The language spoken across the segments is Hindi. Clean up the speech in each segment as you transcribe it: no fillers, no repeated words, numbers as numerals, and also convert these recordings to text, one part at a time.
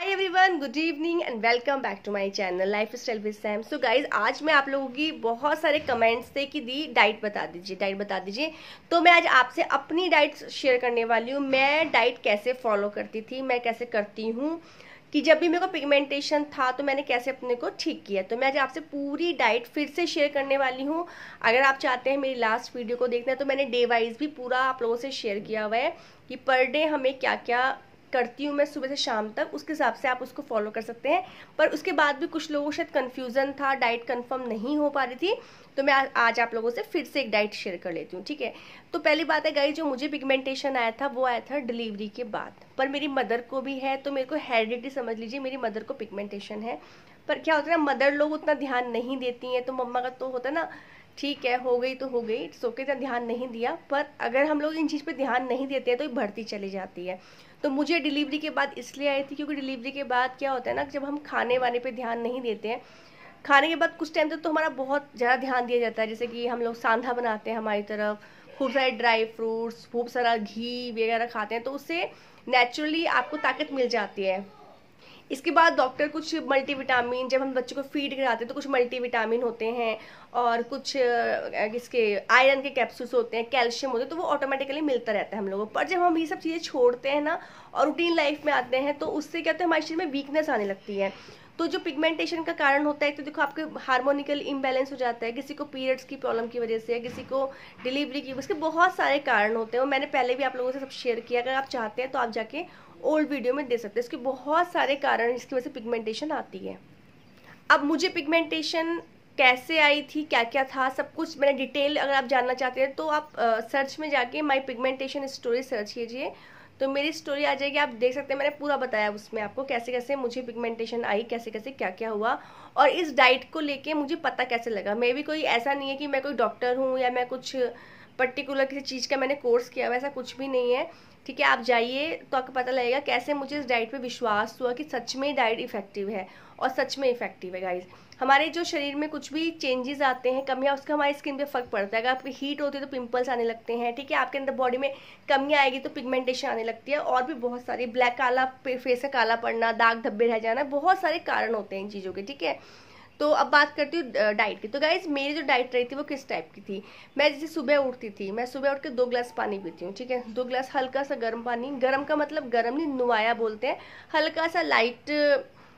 Hi everyone, good evening and welcome back to my channel lifestyle with Sam. So guys, आज मैं आप लोगों की बहुत सारे कमेंट्स थे कि दी डाइट बता दीजिए। तो मैं आज आपसे अपनी डाइट शेयर करने वाली हूँ। मैं डाइट कैसे फॉलो करती थी, मैं कैसे करती हूँ, कि जब भी मेरे को पिगमेंटेशन था तो मैंने कैसे अपने को ठीक किया। तो मैं आज आपसे पूरी डाइट फिर से शेयर करने वाली हूँ। अगर आप चाहते हैं मेरी लास्ट वीडियो को देखना है तो मैंने डे वाइज भी पूरा आप लोगों से शेयर किया हुआ है कि पर डे हमें क्या क्या करती हूँ मैं सुबह से शाम तक, उसके हिसाब से आप उसको फॉलो कर सकते हैं। पर उसके बाद भी कुछ लोगों को शायद कन्फ्यूज़न था, डाइट कंफर्म नहीं हो पा रही थी, तो मैं आज आप लोगों से फिर से एक डाइट शेयर कर लेती हूँ, ठीक है। तो पहली बात है गाइस, जो मुझे पिगमेंटेशन आया था वो आया था डिलीवरी के बाद। पर मेरी मदर को भी है, तो मेरे को हेरिडिटी समझ लीजिए, मेरी मदर को पिगमेंटेशन है। पर क्या होता है ना, मदर लोग उतना ध्यान नहीं देती हैं, तो मम्मा का तो होता है ना, ठीक है हो गई तो हो गई, सो के ध्यान नहीं दिया। पर अगर हम लोग इन चीज़ पे ध्यान नहीं देते हैं तो ये बढ़ती चली जाती है। तो मुझे डिलीवरी के बाद इसलिए आई थी क्योंकि डिलीवरी के बाद क्या होता है ना, जब हम खाने वाने पे ध्यान नहीं देते हैं, खाने के बाद कुछ टाइम तक तो हमारा बहुत ज़्यादा ध्यान दिया जाता है। जैसे कि हम लोग सांधा बनाते हैं हमारी तरफ, खूब सारे ड्राई फ्रूट्स, खूब सारा घी वगैरह खाते हैं, तो उससे नेचुरली आपको ताकत मिल जाती है। इसके बाद डॉक्टर कुछ मल्टीविटामिन, जब हम बच्चों को फीड कराते हैं तो कुछ मल्टीविटामिन होते हैं और कुछ इसके आयरन के कैप्सूल्स होते हैं, कैल्शियम होते हैं, तो वो ऑटोमेटिकली मिलता रहता है हम लोगों को। पर जब हम ये सब चीज़ें छोड़ते हैं ना और रूटीन लाइफ में आते हैं तो उससे क्या होता है, हमारे शरीर में वीकनेस आने लगती है। तो जो पिगमेंटेशन का कारण होता है, तो देखो आपके हार्मोनिकल इम्बैलेंस हो जाता है, किसी को पीरियड्स की प्रॉब्लम की वजह से, किसी को डिलीवरी की, उसके बहुत सारे कारण होते हैं। और मैंने पहले भी आप लोगों से सब शेयर किया, अगर आप चाहते हैं तो आप जाके ओल्ड वीडियो में दे सकते हैं। इसके बहुत सारे कारण जिसकी वजह से पिगमेंटेशन आती है। अब मुझे पिगमेंटेशन कैसे आई थी, क्या क्या था, सब कुछ मैंने डिटेल, अगर आप जानना चाहते हैं तो आप सर्च में जाके माई पिगमेंटेशन स्टोरी सर्च कीजिए, तो मेरी स्टोरी आ जाएगी, आप देख सकते हैं। मैंने पूरा बताया उसमें आपको कैसे कैसे मुझे पिगमेंटेशन आई, कैसे कैसे क्या क्या हुआ, और इस डाइट को लेके मुझे पता कैसे लगा। मैं भी कोई ऐसा नहीं है कि मैं कोई डॉक्टर हूँ या मैं कुछ पर्टिकुलर किसी चीज़ का मैंने कोर्स किया हुआ, ऐसा कुछ भी नहीं है, ठीक है। आप जाइए तो आपको पता लगेगा कैसे मुझे इस डाइट पे विश्वास हुआ कि सच में डाइट इफेक्टिव है, और सच में इफेक्टिव है गाइज। हमारे जो शरीर में कुछ भी चेंजेस आते हैं, कमियां, उसका हमारी स्किन पे फर्क पड़ता है। अगर आपकी हीट होती है तो पिंपल्स आने लगते हैं, ठीक है। आपके अंदर बॉडी में कमियां आएगी तो पिगमेंटेशन आने लगती है, और भी बहुत सारी, ब्लैक काला, फेस का काला पड़ना, दाग धब्बे रह जाना, बहुत सारे कारण होते हैं इन चीज़ों के, ठीक है। तो अब बात करती हूँ डाइट की। तो गाइज, मेरी जो डाइट रही थी वो किस टाइप की थी, मैं जैसे सुबह उठती थी, मैं सुबह उठ के 2 ग्लास पानी पीती हूँ, ठीक है। 2 ग्लास हल्का सा गर्म पानी, गर्म का मतलब गर्म नहीं, नुआया बोलते हैं, हल्का सा लाइट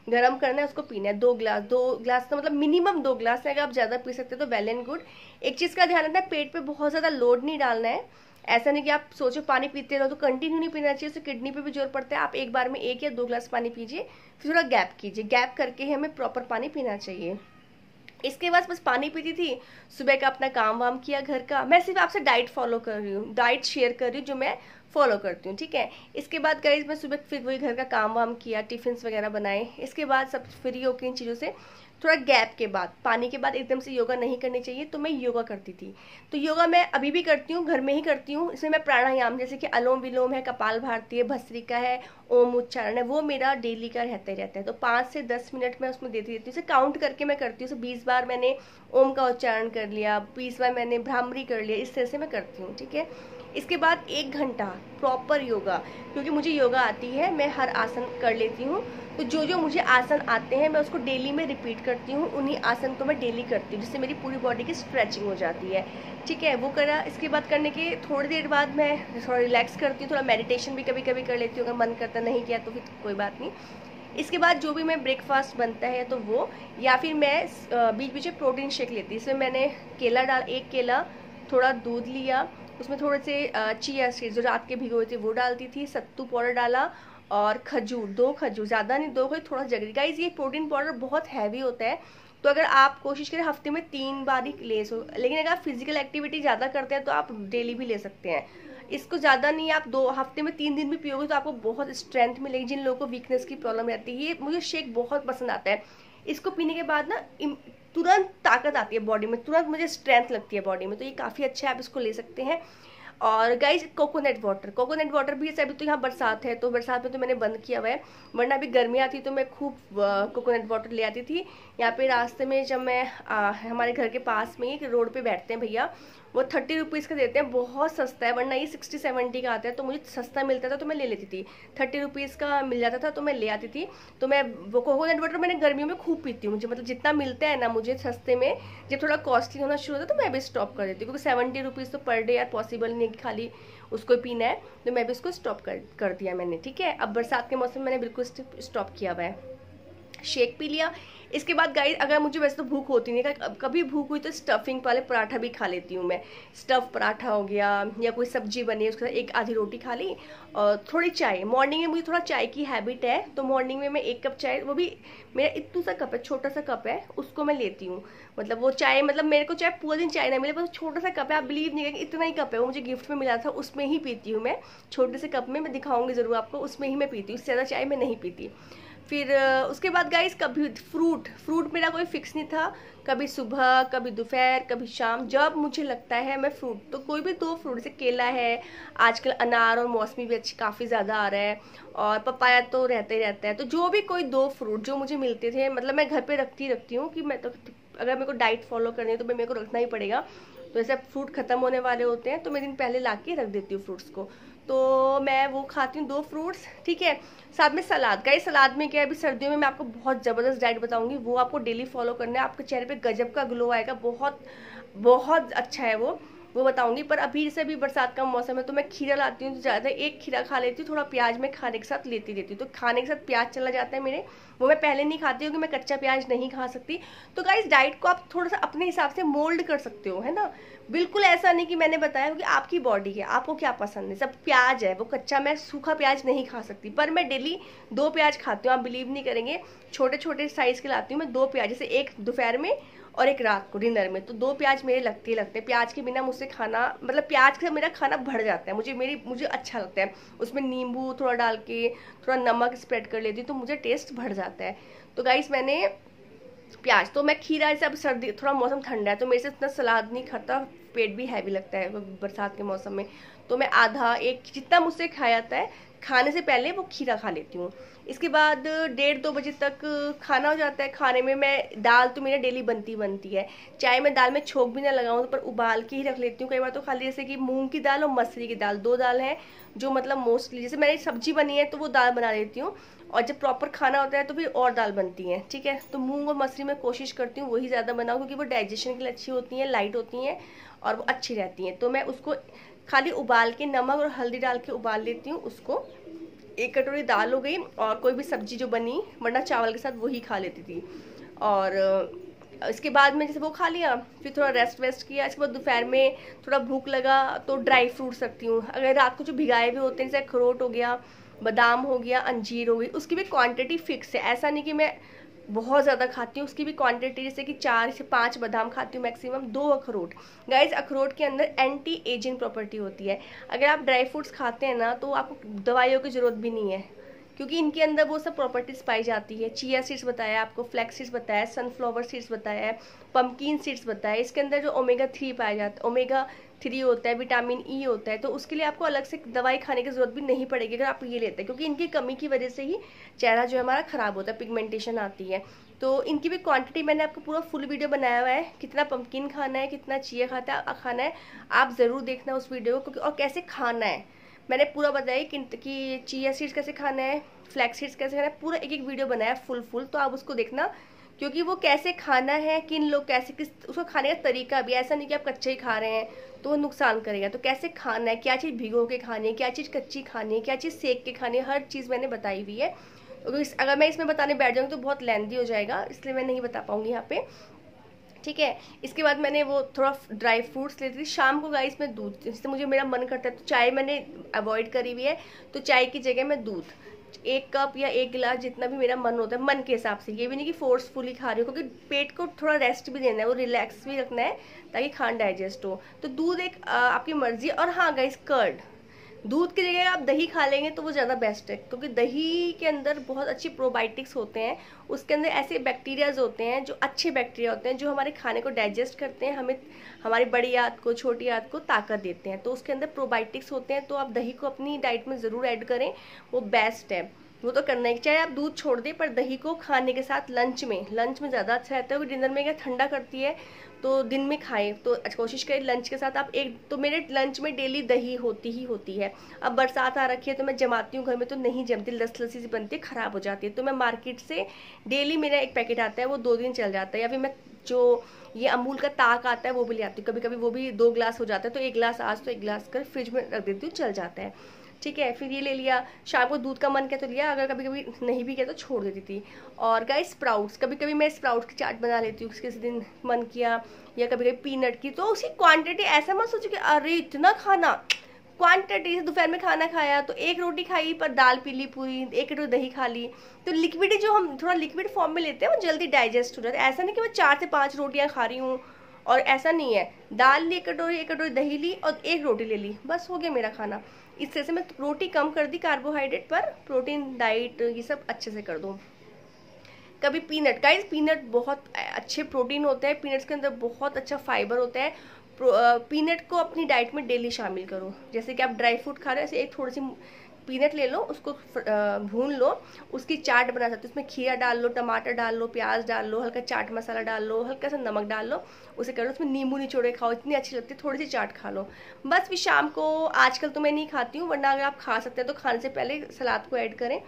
गर्म करना है, उसको पीना है। 2 ग्लास का मतलब मिनिमम 2 ग्लास है, अगर आप ज़्यादा पी सकते हो तो वेल एंड गुड। एक चीज़ का ध्यान रखना है, पेट पे बहुत ज़्यादा लोड नहीं डालना है। ऐसा नहीं कि आप सोचो पानी पीते रहो, तो कंटिन्यू नहीं पीना चाहिए, उससे किडनी पे भी जोर पड़ता है। आप एक बार में 1 या 2 ग्लास पानी पीजिए, फिर थोड़ा गैप कीजिए, गैप करके ही हमें प्रॉपर पानी पीना चाहिए। इसके बाद बस पानी पीती थी, सुबह का अपना काम वाम किया घर का। मैं सिर्फ आपसे डाइट फॉलो कर रही हूँ, डाइट शेयर कर रही हूँ जो मैं फॉलो करती हूँ, ठीक है। इसके बाद गाइस, मैं सुबह फिर वही घर का काम वाम किया, टिफिन वगैरह बनाए। इसके बाद सब फ्री होकर इन चीज़ों से थोड़ा गैप के बाद, पानी के बाद एकदम से योगा नहीं करनी चाहिए, तो मैं योगा करती थी। तो योगा मैं अभी भी करती हूँ, घर में ही करती हूँ। इसमें मैं प्राणायाम, जैसे कि अनुलोम विलोम है, कपाल भारती है, भस्त्रिका है, ओम उच्चारण है, वो मेरा डेली का रहता ही रहता है। तो 5 से 10 मिनट मैं उसमें देती रहती हूँ, उसे काउंट करके मैं करती हूँ। 20 बार मैंने ओम का उच्चारण कर लिया, 20 बार मैंने भ्रामरी कर लिया, इस तरह से मैं करती हूँ, ठीक है। इसके बाद 1 घंटा प्रॉपर योगा, क्योंकि मुझे योगा आती है, मैं हर आसन कर लेती हूँ। तो जो जो मुझे आसन आते हैं मैं उसको डेली में रिपीट करती हूँ, उन्हीं आसन को मैं डेली करती हूँ, जिससे मेरी पूरी बॉडी की स्ट्रेचिंग हो जाती है, ठीक है। वो करा, इसके बाद करने के थोड़ी देर बाद मैं थोड़ा रिलैक्स करती हूँ, थोड़ा मेडिटेशन भी कभी कभी कर लेती हूँ, अगर मन करता नहीं किया तो फिर कोई बात नहीं। इसके बाद जो भी मैं ब्रेकफास्ट बनता है तो वो, या फिर मैं बीच बीच में प्रोटीन शेक लेती हूँ। इसमें मैंने केला डाल, 1 केला, थोड़ा दूध लिया, उसमें थोड़े से चिया सीड्स जो रात के भिगोए थे वो डालती थी, सत्तू पाउडर डाला, और खजूर, 2 खजूर, ज़्यादा नहीं, 2 थोड़ा जगरी। गाइस, ये प्रोटीन पाउडर बहुत हैवी होता है, तो अगर आप कोशिश करें हफ्ते में 3 बार ही ले सो, लेकिन अगर आप फिजिकल एक्टिविटी ज़्यादा करते हैं तो आप डेली भी ले सकते हैं। इसको ज़्यादा नहीं, आप 2 हफ्ते में 3 दिन भी पियोगे तो आपको बहुत स्ट्रेंथ मिलेगी। जिन लोगों को वीकनेस की प्रॉब्लम रहती है, ये मुझे शेक बहुत पसंद आता है। इसको पीने के बाद ना तुरंत ताकत आती है बॉडी में, तुरंत मुझे स्ट्रेंथ लगती है बॉडी में, तो ये काफ़ी अच्छा है, आप इसको ले सकते हैं। और गाइज, कोकोनट वाटर भी है। अभी तो यहाँ बरसात है, तो बरसात में तो मैंने बंद किया हुआ है, वरना अभी गर्मी आती तो मैं खूब कोकोनट वाटर ले आती थी। यहाँ पे रास्ते में जब मैं हमारे घर के पास में एक रोड पे बैठते हैं भैया, वो 30 रुपीज़ का देते हैं, बहुत सस्ता है, वरना ये 60-70 का आता है। तो मुझे सस्ता मिलता था तो मैं ले लेती थी, 30 रुपीज़ का मिल जाता था तो मैं ले आती थी। तो मैं वो कोकोनट वाटर मैंने गर्मियों में खूब पीती हूँ, मुझे मतलब जितना मिलता है ना मुझे सस्ते में, जब थोड़ा कॉस्टली होना शुरू होता है तो मैं भी स्टॉप कर देती हूँ, क्योंकि 70 रुपीज़ तो पर डे यार पॉसिबल नहीं है कि खाली उसको पीना है। तो मैं भी उसको स्टॉप कर दिया मैंने, ठीक है। अब बरसात के मौसम में मैंने बिल्कुल स्टॉप किया हुआ है। शेक पी लिया। इसके बाद गाइस अगर मुझे वैसे तो भूख होती नहीं, कभी भूख हुई तो स्टफिंग वाले पराठा भी खा लेती हूँ मैं। स्टफ पराठा हो गया या कोई सब्जी बनी उसके साथ एक आधी रोटी खा ली और थोड़ी चाय। मॉर्निंग में मुझे थोड़ा चाय की हैबिट है, तो मॉर्निंग में मैं 1 कप चाय, वो भी मेरा इतना सा कप है, छोटा सा कप है, उसको मैं लेती हूँ। मतलब वो चाय, मतलब मेरे को चाहे पूरा दिन चाय ना मिले, बस छोटा सा कप है, आप बिलीव नहीं करेंगे इतना ही कप है, वो मुझे गिफ्ट में मिला था, उसमें ही पीती हूँ मैं। छोटे से कप में, मैं दिखाऊंगी जरूर आपको, उसमें ही मैं पीती हूँ, इससे ज़्यादा चाय मैं नहीं पीती। फिर उसके बाद गाइस कभी फ्रूट मेरा कोई फिक्स नहीं था, कभी सुबह कभी दोपहर कभी शाम, जब मुझे लगता है मैं फ्रूट, तो कोई भी 2 फ्रूट, जैसे केला है, आजकल अनार और मौसमी भी अच्छी काफ़ी ज़्यादा आ रहा है, और पपाया तो रहता ही रहता है। तो जो भी कोई 2 फ्रूट जो मुझे मिलते थे, मतलब मैं घर पे रखती हूँ कि मैं तो अगर मेरे को डाइट फॉलो करनी है तो मेरे को रखना ही पड़ेगा। तो ऐसे फ्रूट खत्म होने वाले होते हैं तो मैं दिन पहले ला के रख देती हूँ फ्रूट्स को, तो मैं वो खाती हूँ 2 फ्रूट्स, ठीक है। साथ में सलाद, गाइस सलाद में क्या है, अभी सर्दियों में मैं आपको बहुत ज़बरदस्त डाइट बताऊंगी, वो आपको डेली फॉलो करना है, आपके चेहरे पे गजब का ग्लो आएगा, बहुत बहुत अच्छा है वो बताऊंगी। पर अभी जैसे अभी बरसात का मौसम है तो मैं खीरा लाती हूँ, तो ज़्यादा 1 खीरा खा लेती हूँ, थोड़ा प्याज में खाने के साथ लेती रहती हूँ, तो खाने के साथ प्याज चला जाता है मेरे, वो मैं पहले नहीं खाती हूँ कि मैं कच्चा प्याज नहीं खा सकती। तो गाइस डाइट को आप थोड़ा सा अपने हिसाब से मोल्ड कर सकते हो, है ना। बिल्कुल ऐसा नहीं कि मैंने बताया, क्योंकि आपकी बॉडी है, आपको क्या पसंद है। सब प्याज है वो कच्चा, मैं सूखा प्याज नहीं खा सकती, पर मैं डेली 2 प्याज खाती हूँ, आप बिलीव नहीं करेंगे, छोटे छोटे साइज के लाती हूँ मैं 2 प्याज, जैसे एक दोपहर में और एक रात को डिनर में, तो 2 प्याज मेरे लगते ही लगते हैं। प्याज के बिना मुझसे खाना, मतलब प्याज से मेरा खाना बढ़ जाता है, मुझे अच्छा लगता है। उसमें नींबू थोड़ा डाल के थोड़ा नमक स्प्रेड कर लेती हूँ तो मुझे टेस्ट बढ़ जाता है। तो गाइस मैंने प्याज, तो मैं खीरा, जैसे अब सर्दी थोड़ा मौसम ठंडा है तो मेरे से इतना सलाद नहीं खाता, पेट भी हैवी लगता है बरसात के मौसम में, तो मैं आधा एक जितना मुझसे खाया जाता है खाने से पहले वो खीरा खा लेती हूँ। इसके बाद 1:30-2 बजे तक खाना हो जाता है। खाने में मैं दाल तो मेरा डेली बनती है, चाहे मैं दाल में छोंक भी ना लगाऊं पर उबाल के ही रख लेती हूँ। कई बार तो खाली जैसे कि मूंग की दाल और मसूरी की दाल, 2 दाल है जो मतलब मोस्टली, जैसे मेरी सब्जी बनी है तो वो दाल बना लेती हूँ, और जब प्रॉपर खाना होता है तो फिर और दाल बनती है, ठीक है। तो मूंग और मसूरी में कोशिश करती हूँ वही ज़्यादा बनाऊँ, क्योंकि वो डाइजेशन के लिए अच्छी होती हैं, लाइट होती हैं और वो अच्छी रहती हैं। तो मैं उसको खाली उबाल के नमक और हल्दी डाल के उबाल लेती हूँ उसको। 1 कटोरी दाल हो गई, और कोई भी सब्जी जो बनी, वरना चावल के साथ वही खा लेती थी। और इसके बाद में जैसे वो खा लिया, फिर थोड़ा रेस्ट वेस्ट किया। इसके बाद दोपहर में थोड़ा भूख लगा तो ड्राई फ्रूट्स रखती हूँ, अगर रात को जो भिगाए हुए होते हैं, जैसे अखरोट हो गया, बादाम हो गया, अंजीर हो गई, उसकी भी क्वांटिटी फिक्स है, ऐसा नहीं कि मैं बहुत ज़्यादा खाती हूँ। उसकी भी क्वांटिटी जैसे कि 4 से 5 बादाम खाती हूँ मैक्सिमम, 2 अखरोट। गाइज अखरोट के अंदर एंटी एजिंग प्रॉपर्टी होती है, अगर आप ड्राई फ्रूट्स खाते हैं ना तो आपको दवाइयों की ज़रूरत भी नहीं है, क्योंकि इनके अंदर वो सब प्रॉपर्टीज पाई जाती है। चिया सीड्स बताया आपको, फ्लैक्स सीड्स बताया, सनफ्लावर सीड्स बताया है, पंपकिन सीड्स बताया। इसके अंदर जो ओमेगा 3 पाया जाता है, ओमेगा 3 होता है, विटामिन ई होता है, तो उसके लिए आपको अलग से दवाई खाने की जरूरत भी नहीं पड़ेगी अगर आप ये लेते हैं, क्योंकि इनकी कमी की वजह से ही चेहरा जो है हमारा खराब होता है, पिगमेंटेशन आती है। तो इनकी भी क्वांटिटी मैंने आपको पूरा फुल वीडियो बनाया हुआ है, कितना पंपकिन खाना है, कितना चिया खाना है, आप ज़रूर देखना उस वीडियो को, क्योंकि और कैसे खाना है मैंने पूरा बताया कि चिया सीड्स कैसे खाना है, फ्लैक्स सीड्स कैसे खाना है, पूरा एक वीडियो बनाया फुल, तो आप उसको देखना, क्योंकि वो कैसे खाना है, किन लोग कैसे किस उसको खाने का तरीका भी, ऐसा नहीं कि आप कच्चे ही खा रहे हैं तो वो नुकसान करेगा। तो कैसे खाना है, क्या चीज़ भिगो के खानी है, क्या चीज़ कच्ची खानी है, क्या चीज़ सेक के खानी है, हर चीज़ मैंने बताई हुई है। अगर मैं इसमें बताने बैठ जाऊँगी तो बहुत लेंथी हो जाएगा, इसलिए मैं नहीं बता पाऊँगी यहाँ पे, ठीक है। इसके बाद मैंने वो थोड़ा ड्राई फ्रूट्स लेती थी। शाम को गाइस मैं दूध, जिससे मुझे मेरा मन करता है, तो चाय मैंने अवॉइड करी हुई है, तो चाय की जगह मैं दूध 1 कप या 1 गिलास, जितना भी मेरा मन होता है मन के हिसाब से, ये भी नहीं कि फोर्सफुली खा रही हूँ, क्योंकि पेट को थोड़ा रेस्ट भी देना है, वो रिलैक्स भी रखना है ताकि खाना डाइजेस्ट हो। तो दूध एक आपकी मर्जी। और हाँ गाइस, कर्ड, दूध की जगह आप दही खा लेंगे तो वो ज़्यादा बेस्ट है, क्योंकि दही के अंदर बहुत अच्छी प्रोबायोटिक्स होते हैं, उसके अंदर ऐसे बैक्टीरियाज होते हैं जो अच्छे बैक्टीरिया होते हैं, जो हमारे खाने को डाइजेस्ट करते हैं, हमें हमारी बड़ी आंत को, छोटी आंत को ताकत देते हैं, तो उसके अंदर प्रोबायोटिक्स होते हैं। तो आप दही को अपनी डाइट में ज़रूर ऐड करें, वो बेस्ट है। वो तो करना ही, चाहे आप दूध छोड़ दें पर दही को खाने के साथ लंच में ज़्यादा अच्छा रहता है, क्योंकि डिनर में क्या ठंडा करती है, तो दिन में खाएं तो कोशिश करें लंच के साथ आप एक, तो मेरे लंच में डेली दही होती ही होती है। अब बरसात आ रखी है तो मैं जमाती हूँ घर में, तो नहीं जमती, लस्सी सी बनती है, ख़राब हो जाती है, तो मैं मार्केट से डेली मेरा एक पैकेट आता है, वो 2 दिन चल जाता है। या फिर मैं जो ये अमूल का ताक आता है वो भी ले आती हूँ, कभी कभी वो भी 2 ग्लास हो जाता है, तो 1 ग्लास आज तो 1 ग्लास कर फ्रिज में रख देती हूँ, चल जाता है। ठीक है, फिर ये ले लिया, शाम को दूध का मन किया तो लिया, अगर कभी कभी नहीं भी किया तो छोड़ देती थी। और गाइस स्प्राउट्स, कभी कभी मैं स्प्राउट्स की चाट बना लेती हूँ, किसी दिन मन किया, या कभी कभी पीनट की, तो उसकी क्वांटिटी ऐसा मत सोचो कि अरे इतना खाना, क्वांटिटी से दोपहर में खाना खाया तो 1 रोटी खाई पर दाल पी ली पूरी, 1 कटोरी दही खा ली, तो लिक्विड जो हम थोड़ा लिक्विड फॉर्म में लेते हैं वो जल्दी डाइजेस्ट हो जाता है। ऐसा नहीं कि मैं 4 से 5 रोटियां खा रही हूँ, और ऐसा नहीं है, दाल ली 1 कटोरी दही ली और 1 रोटी ले ली, बस हो गया मेरा खाना। इस तरह से मैं रोटी कम कर दी कार्बोहाइड्रेट पर, प्रोटीन डाइट ये सब अच्छे से कर दूँ। कभी पीनट, गाइस पीनट बहुत अच्छे प्रोटीन होते हैं, पीनट्स के अंदर बहुत अच्छा फाइबर होता है। पीनट को अपनी डाइट में डेली शामिल करो, जैसे कि आप ड्राई फ्रूट खा रहे हो, ऐसे एक थोड़ी सी पीनट ले लो, उसको भून लो, उसकी चाट बना सकते हो, उसमें खीरा डाल लो, टमाटर डाल लो, प्याज डाल लो, हल्का चाट मसाला डाल लो, हल्का सा नमक डाल लो, उसे करो, उसमें नींबू निचोड़े खाओ, इतनी अच्छी लगती है, थोड़ी सी चाट खा लो बस। फिर शाम को, आजकल तो मैं नहीं खाती हूँ, वरना अगर आप खा सकते हैं तो खाने से पहले सलाद को ऐड करें।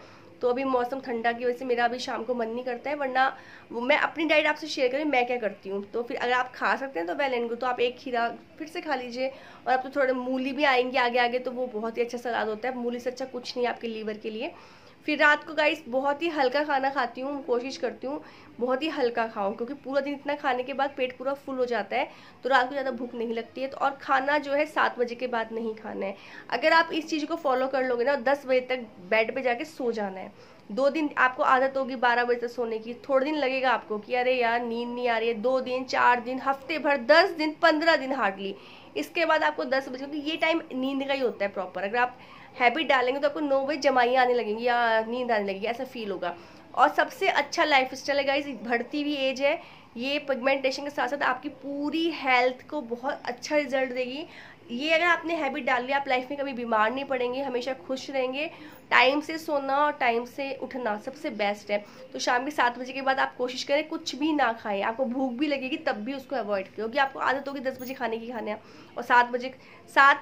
तो अभी मौसम ठंडा की वजह से मेरा अभी शाम को मन नहीं करता है, वरना मैं अपनी डाइट आपसे शेयर करें मैं क्या करती हूँ। तो फिर अगर आप खा सकते हैं तो वेल एंड गुड, तो आप 1 खीरा फिर से खा लीजिए, और अब तो थोड़े मूली भी आएंगे आगे आगे, तो वो बहुत ही अच्छा सलाद होता है, मूली से अच्छा कुछ नहीं आपके लीवर के लिए। फिर रात को गाइस बहुत ही हल्का खाना खाती हूँ, कोशिश करती हूँ बहुत ही हल्का खाऊं, क्योंकि पूरा दिन इतना खाने के बाद पेट पूरा फुल हो जाता है, तो रात को ज़्यादा भूख नहीं लगती है। तो और खाना जो है 7 बजे के बाद नहीं खाना है। अगर आप इस चीज़ को फॉलो कर लोगे ना, 10 बजे तक बेड पे जाके सो जाना है। 2 दिन आपको आदत होगी 12 बजे तक सोने की, थोड़े दिन लगेगा आपको कि अरे यार नींद नहीं आ रही है, 2 दिन 4 दिन हफ्ते भर 10 दिन 15 दिन हार्डली, इसके बाद आपको 10 बजे, तो ये टाइम नींद का ही होता है प्रॉपर। अगर आप हैबिट डालेंगे तो आपको 9 बजे जमाइयाँ आने लगेंगी या नींद आने लगेगी, ऐसा फील होगा। और सबसे अच्छा लाइफ स्टाइल है गाइस, बढ़ती हुई एज है, ये पिगमेंटेशन के साथ साथ आपकी पूरी हेल्थ को बहुत अच्छा रिजल्ट देगी। ये अगर आपने हैबिट डाल लिया, आप लाइफ में कभी बीमार नहीं पड़ेंगे, हमेशा खुश रहेंगे। टाइम से सोना और टाइम से उठना सबसे बेस्ट है। तो शाम के 7 बजे के बाद आप कोशिश करें कुछ भी ना खाएं, आपको भूख भी लगेगी तब भी उसको अवॉइड करें, क्योंकि आपको आदत होगी 10 बजे खाने की खाने, और 7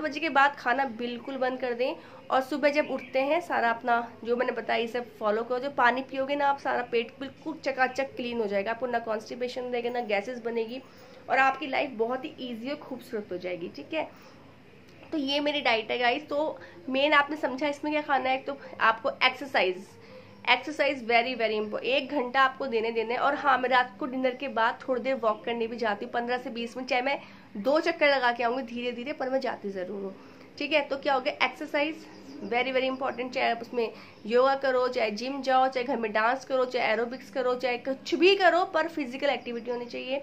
बजे के बाद खाना बिल्कुल बंद कर दें। और सुबह जब उठते हैं सारा अपना जो मैंने बताया ये सब फॉलो करो, जो पानी पियोगे ना आप, सारा पेट बिल्कुल चकाचक क्लीन हो जाएगा, आपको ना कॉन्स्टिपेशन रहेगा ना गैसेस बनेगी, और आपकी लाइफ बहुत ही ईजी और खूबसूरत हो जाएगी। ठीक है, तो ये मेरी डाइट है गाइस। तो मेन आपने समझा इसमें क्या खाना है, तो आपको एक्सरसाइज वेरी वेरी इंपॉर्टेंट, 1 घंटा आपको देना है। और हाँ, मैं रात को डिनर के बाद थोड़ी देर वॉक करने भी जाती हूँ, 15 से 20 मिनट, चाहे मैं 2 चक्कर लगा के आऊँगी धीरे धीरे, पर मैं जाती ज़रूर हूँ। ठीक है, तो क्या हो गया, एक्सरसाइज वेरी वेरी इंपॉर्टेंट, चाहे आप उसमें योगा करो, चाहे जिम जाओ, चाहे घर में डांस करो, चाहे एरोबिक्स करो, चाहे कुछ भी करो, पर फिजिकल एक्टिविटी होनी चाहिए।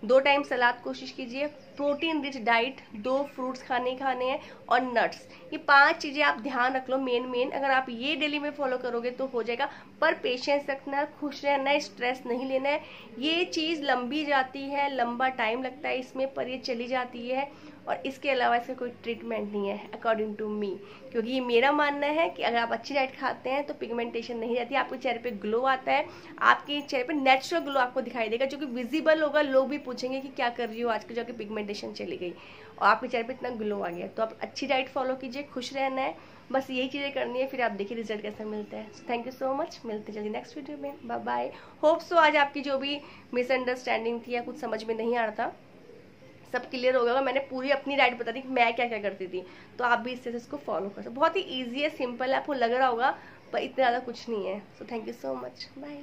2 टाइम सलाद कोशिश कीजिए, प्रोटीन रिच डाइट, 2 फ्रूट्स खाने हैं, और नट्स, ये 5 चीज़ें आप ध्यान रख लो मेन। अगर आप ये डेली में फॉलो करोगे तो हो जाएगा, पर पेशेंस रखना, खुश रहना है, स्ट्रेस नहीं लेना है। ये चीज़ लंबी जाती है, लंबा टाइम लगता है इसमें, पर ये चली जाती है, और इसके अलावा इसका कोई ट्रीटमेंट नहीं है अकॉर्डिंग टू मी, क्योंकि ये मेरा मानना है कि अगर आप अच्छी डाइट खाते हैं तो पिगमेंटेशन नहीं रहती, आपके चेहरे पे ग्लो आता है, आपके चेहरे पे नेचुरल ग्लो आपको दिखाई देगा, जो कि विजिबल होगा, लोग भी पूछेंगे कि क्या कर रही हो आजकल, जाके पिगमेंटेशन चली गई और आपके चेहरे पे इतना ग्लो आ गया। तो आप अच्छी डाइट फॉलो कीजिए, खुश रहना है, बस यही चीज़ें करनी है, फिर आप देखिए रिजल्ट कैसा मिलता है। थैंक यू सो मच, मिलते जल्दी नेक्स्ट वीडियो में, बाय बाय। होप सो आज आपकी जो भी मिसअंडरस्टैंडिंग थी या कुछ समझ में नहीं आ रहा था सब क्लियर हो गया। मैंने पूरी अपनी डाइट बता दी कि मैं क्या क्या करती थी, तो आप भी इससे इसको फॉलो कर सकते। बहुत ही ईजी है, सिंपल है, आपको लग रहा होगा, पर इतना ज़्यादा कुछ नहीं है। So thank you so much, bye.